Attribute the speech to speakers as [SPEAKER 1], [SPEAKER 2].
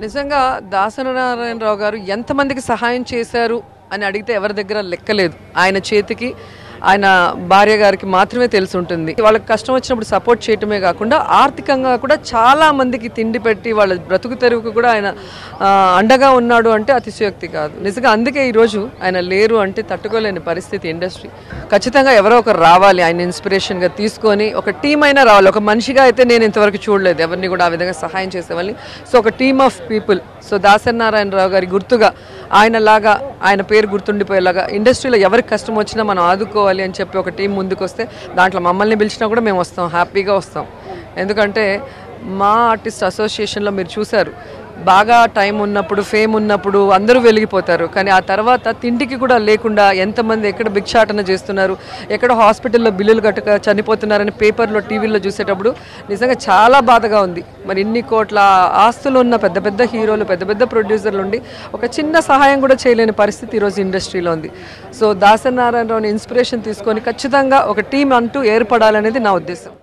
[SPEAKER 1] నిజంగా దాసనారాయణరావు గారు ఎంతమందికి సహాయం చేశారు అని అడిగితే ఎవరి దగ్గర లెక్కలేదు. ఆయన చేతికి ఆయన భార్య గారికి మాత్రమే తెలిసి ఉంటుంది. వాళ్ళకి కష్టం వచ్చినప్పుడు సపోర్ట్ చేయటమే కాకుండా ఆర్థికంగా కూడా చాలా మందికి తిండి పెట్టి వాళ్ళ బ్రతుకు తెరువుకు కూడా ఆయన అండగా ఉన్నాడు అంటే అతిశయోక్తి కాదు. నిజంగా అందుకే ఈరోజు ఆయన లేరు అంటే తట్టుకోలేని పరిస్థితి ఇండస్ట్రీ. ఖచ్చితంగా ఎవరో ఒకరు రావాలి, ఆయన ఇన్స్పిరేషన్గా తీసుకొని ఒక టీం అయినా రావాలి. ఒక మనిషిగా అయితే నేను ఇంతవరకు చూడలేదు ఎవరిని కూడా ఆ విధంగా సహాయం చేసేవాళ్ళని. సో ఒక team of people. So Dasa Narayana Rao గారి గుర్తుగా ఆయనలాగా ఆయన పేరు గుర్తుండిపోయేలాగా ఇండస్ట్రీలో ఎవరికి కష్టం వచ్చినా మనం ఆదుకోవాలి అని చెప్పి ఒక టీం ముందుకు వస్తే దాంట్లో మమ్మల్ని పిలిచినా కూడా మేము వస్తాం, హ్యాపీగా వస్తాం. ఎందుకంటే మా ఆర్టిస్ట్ అసోసియేషన్లో మీరు చూశారు, బాగా టైం ఉన్నప్పుడు ఫేమ్ ఉన్నప్పుడు అందరూ వెలిగిపోతారు. కానీ ఆ తర్వాత తిండికి కూడా లేకుండా ఎంతమంది ఎక్కడ భిక్షాటన చేస్తున్నారు, ఎక్కడ హాస్పిటల్లో బిల్లులు కట్టక చనిపోతున్నారని పేపర్లో టీవీలో చూసేటప్పుడు నిజంగా చాలా బాధగా ఉంది. మరి ఇన్ని కోట్ల ఆస్తులు ఉన్న పెద్ద పెద్ద హీరోలు, పెద్ద పెద్ద ప్రొడ్యూసర్లు ఉండి ఒక చిన్న సహాయం కూడా చేయలేని పరిస్థితి ఈరోజు ఇండస్ట్రీలో ఉంది. సో దాసనారాయణరావుని ఇన్స్పిరేషన్ తీసుకొని ఖచ్చితంగా ఒక టీం అంటూ ఏర్పడాలనేది నా ఉద్దేశం.